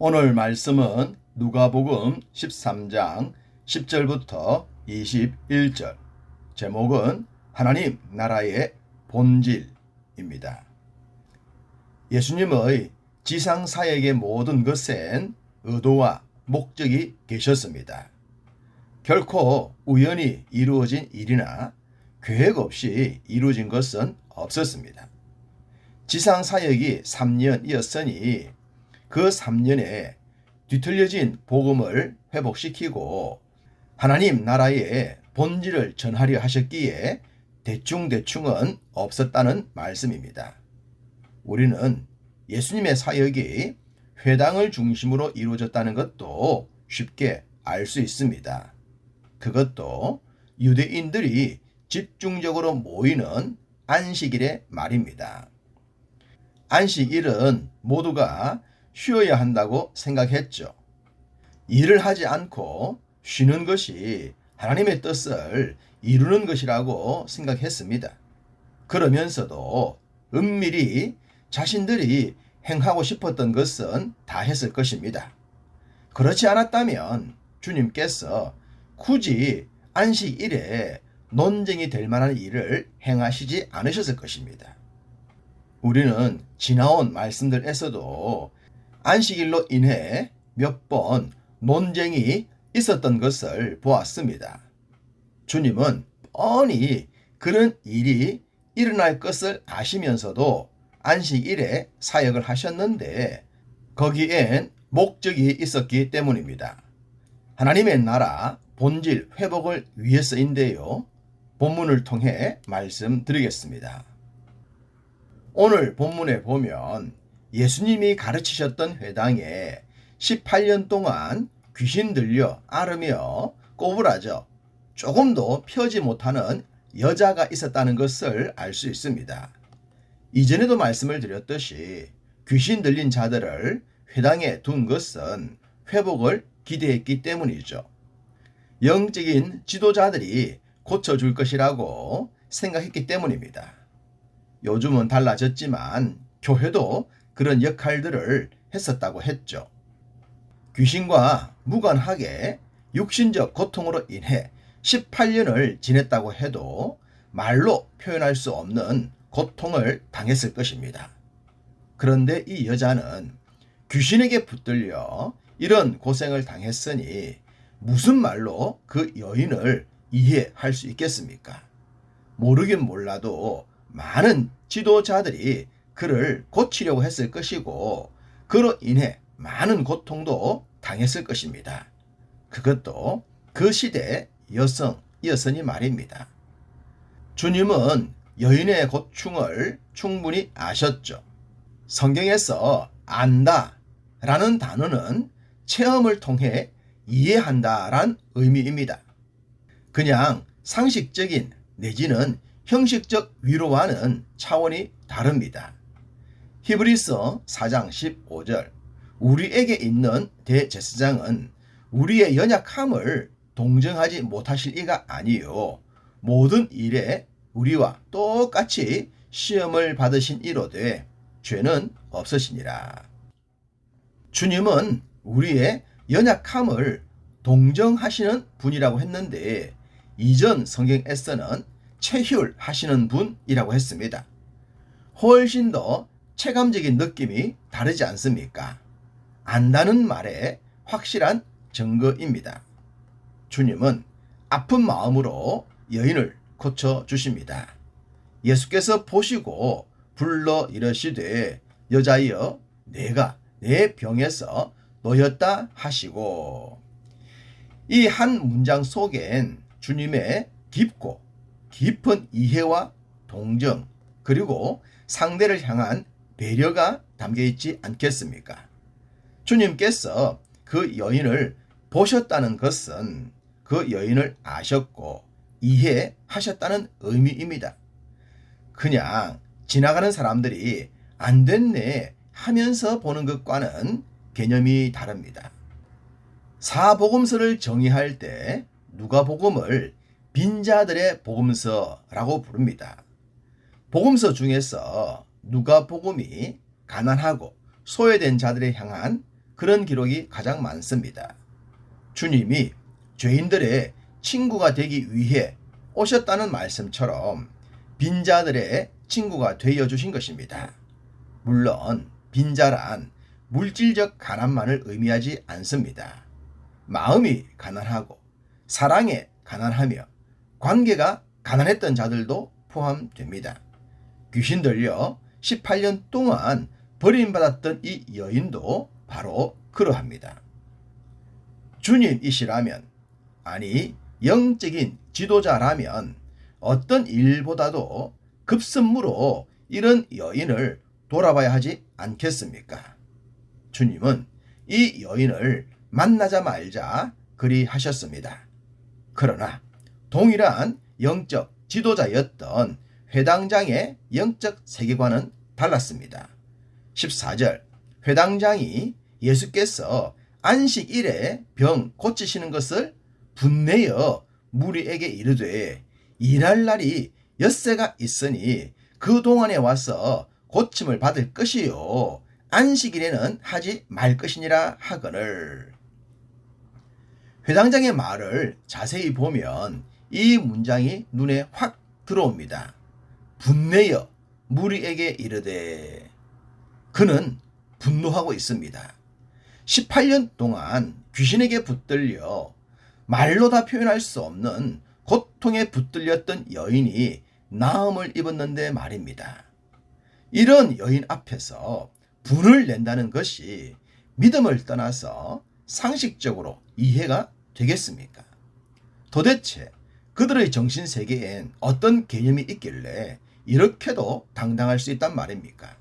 오늘 말씀은 누가복음 13장 10절부터 21절, 제목은 하나님 나라의 본질입니다. 예수님의 지상사역의 모든 것엔 의도와 목적이 계셨습니다. 결코 우연히 이루어진 일이나 계획 없이 이루어진 것은 없었습니다. 지상사역이 3년이었으니 그 3년에 뒤틀려진 복음을 회복시키고 하나님 나라의 본질을 전하려 하셨기에 대충대충은 없었다는 말씀입니다. 우리는 예수님의 사역이 회당을 중심으로 이루어졌다는 것도 쉽게 알 수 있습니다. 그것도 유대인들이 집중적으로 모이는 안식일의 말입니다. 안식일은 모두가 쉬어야 한다고 생각했죠. 일을 하지 않고 쉬는 것이 하나님의 뜻을 이루는 것이라고 생각했습니다. 그러면서도 은밀히 자신들이 행하고 싶었던 것은 다 했을 것입니다. 그렇지 않았다면 주님께서 굳이 안식일에 논쟁이 될 만한 일을 행하시지 않으셨을 것입니다. 우리는 지나온 말씀들에서도 안식일로 인해 몇 번 논쟁이 있었던 것을 보았습니다. 주님은 뻔히 그런 일이 일어날 것을 아시면서도 안식일에 사역을 하셨는데 거기엔 목적이 있었기 때문입니다. 하나님의 나라 본질 회복을 위해서인데요. 본문을 통해 말씀드리겠습니다. 오늘 본문에 보면 예수님이 가르치셨던 회당에 18년 동안 귀신 들려 앓으며 꼬부라져 조금도 펴지 못하는 여자가 있었다는 것을 알 수 있습니다. 이전에도 말씀을 드렸듯이 귀신 들린 자들을 회당에 둔 것은 회복을 기대했기 때문이죠. 영적인 지도자들이 고쳐줄 것이라고 생각했기 때문입니다. 요즘은 달라졌지만 교회도 그런 역할들을 했었다고 했죠. 귀신과 무관하게 육신적 고통으로 인해 18년을 지냈다고 해도 말로 표현할 수 없는 고통을 당했을 것입니다. 그런데 이 여자는 귀신에게 붙들려 이런 고생을 당했으니 무슨 말로 그 여인을 이해할 수 있겠습니까? 모르긴 몰라도 많은 지도자들이 그를 고치려고 했을 것이고 그로 인해 많은 고통도 당했을 것입니다. 그것도 그 시대 여성이었으니 말입니다. 주님은 여인의 고충을 충분히 아셨죠. 성경에서 안다 라는 단어는 체험을 통해 이해한다란 의미입니다. 그냥 상식적인 내지는 형식적 위로와는 차원이 다릅니다. 히브리서 4장 15절 우리에게 있는 대제사장은 우리의 연약함을 동정하지 못하실 이가 아니요 모든 일에 우리와 똑같이 시험을 받으신 이로되 죄는 없으시니라. 주님은 우리의 연약함을 동정하시는 분이라고 했는데 이전 성경에서는 체휼하시는 분이라고 했습니다. 훨씬 더 체감적인 느낌이 다르지 않습니까? 안다는 말에 확실한 증거입니다. 주님은 아픈 마음으로 여인을 고쳐주십니다. 예수께서 보시고 불러 이르시되 여자여 내가 내 병에서 놓였다 하시고 이 한 문장 속엔 주님의 깊고 깊은 이해와 동정 그리고 상대를 향한 배려가 담겨 있지 않겠습니까? 주님께서 그 여인을 보셨다는 것은 그 여인을 아셨고 이해하셨다는 의미입니다. 그냥 지나가는 사람들이 안 됐네 하면서 보는 것과는 개념이 다릅니다. 사복음서를 정의할 때 누가복음을 빈자들의 복음서라고 부릅니다. 복음서 중에서 누가복음이 가난하고 소외된 자들에 향한 그런 기록이 가장 많습니다. 주님이 죄인들의 친구가 되기 위해 오셨다는 말씀처럼 빈자들의 친구가 되어 주신 것입니다. 물론 빈자란 물질적 가난만을 의미하지 않습니다. 마음이 가난하고 사랑에 가난하며 관계가 가난했던 자들도 포함됩니다. 귀신 들려 18년 동안 버림받았던 이 여인도 바로 그러합니다. 주님이시라면, 아니 영적인 지도자라면 어떤 일보다도 급선무로 이런 여인을 돌아봐야 하지 않겠습니까? 주님은 이 여인을 만나자마자 그리하셨습니다. 그러나 동일한 영적 지도자였던 회당장의 영적 세계관은 달랐습니다. 14절, 회당장이 예수께서 안식일에 병 고치시는 것을 분내어 무리에게 이르되 일할 날이 엿새가 있으니 그 동안에 와서 고침을 받을 것이요 안식일에는 하지 말 것이니라 하거늘. 회당장의 말을 자세히 보면 이 문장이 눈에 확 들어옵니다. 분내어 무리에게 이르되. 그는 분노하고 있습니다. 18년 동안 귀신에게 붙들려 말로 다 표현할 수 없는 고통에 붙들렸던 여인이 나음을 입었는데 말입니다. 이런 여인 앞에서 분을 낸다는 것이 믿음을 떠나서 상식적으로 이해가 되겠습니까? 도대체 그들의 정신세계엔 어떤 개념이 있길래 이렇게도 당당할 수 있단 말입니까?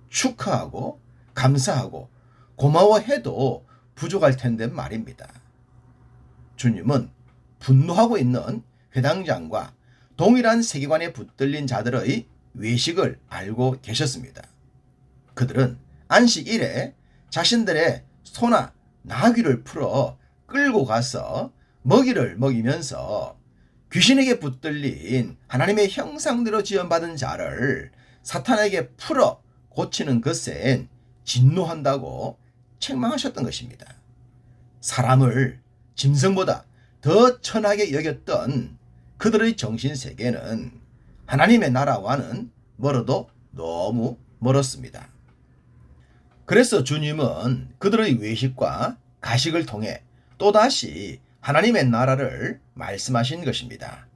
축하하고 감사하고 고마워해도 부족할 텐데 말입니다. 주님은 분노하고 있는 회당장과 동일한 세계관에 붙들린 자들의 외식을 알고 계셨습니다. 그들은 안식일에 자신들의 소나 나귀를 풀어 끌고 가서 먹이를 먹이면서 귀신에게 붙들린 하나님의 형상대로 지음받은 자를 사탄에게 풀어 고치는 것엔 진노한다고 책망하셨던 것입니다. 사람을 짐승보다 더 천하게 여겼던 그들의 정신세계는 하나님의 나라와는 멀어도 너무 멀었습니다. 그래서 주님은 그들의 외식과 가식을 통해 또다시 하나님의 나라를 말씀하신 것입니다.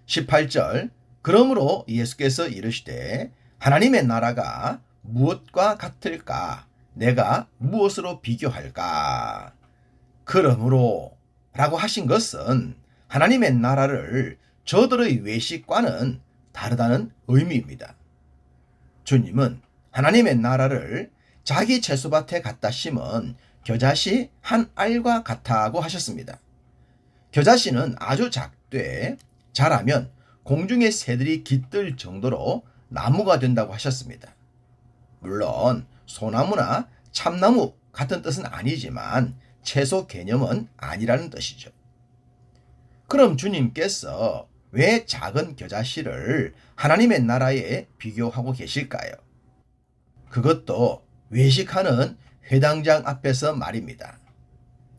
18절, 그러므로 예수께서 이르시되 하나님의 나라가 무엇과 같을까? 내가 무엇으로 비교할까? 그러므로 라고 하신 것은 하나님의 나라를 저들의 외식과는 다르다는 의미입니다. 주님은 하나님의 나라를 자기 채소밭에 갖다 심은 겨자씨 한 알과 같다고 하셨습니다. 겨자씨는 아주 작되 자라면 공중의 새들이 깃들 정도로 나무가 된다고 하셨습니다. 물론 소나무나 참나무 같은 뜻은 아니지만 채소 개념은 아니라는 뜻이죠. 그럼 주님께서 왜 작은 겨자씨를 하나님의 나라에 비교하고 계실까요? 그것도 외식하는 회당장 앞에서 말입니다.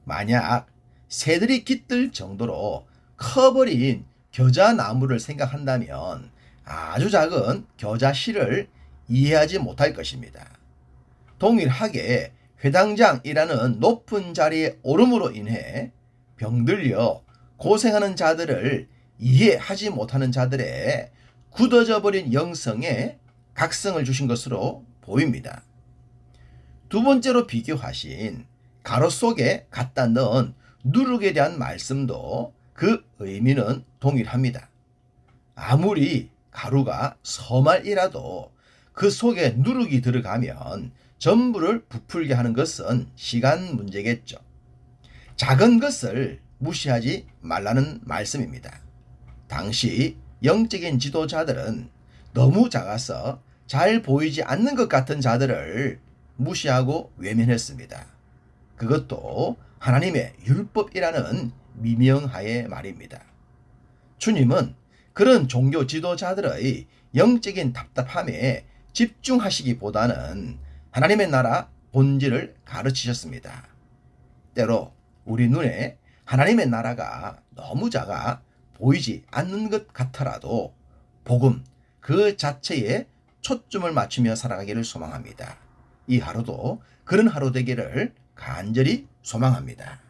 만약 새들이 깃들 정도로 커버린 겨자나무를 생각한다면 아주 작은 겨자씨를 이해하지 못할 것입니다. 동일하게 회당장이라는 높은 자리에 오름으로 인해 병들려 고생하는 자들을 이해하지 못하는 자들의 굳어져 버린 영성에 각성을 주신 것으로 보입니다. 두 번째로 비교하신 가로 속에 갖다 넣은 누룩에 대한 말씀도 그 의미는 동일합니다. 아무리 가루가 서말이라도 그 속에 누룩이 들어가면 전부를 부풀게 하는 것은 시간 문제겠죠. 작은 것을 무시하지 말라는 말씀입니다. 당시 영적인 지도자들은 너무 작아서 잘 보이지 않는 것 같은 자들을 무시하고 외면했습니다. 그것도 하나님의 율법이라는 미명하에 말입니다. 주님은 그런 종교 지도자들의 영적인 답답함에 집중하시기보다는 하나님의 나라 본질을 가르치셨습니다. 때로 우리 눈에 하나님의 나라가 너무 작아 보이지 않는 것 같더라도 복음 그 자체에 초점을 맞추며 살아가기를 소망합니다. 이 하루도 그런 하루 되기를 간절히 소망합니다.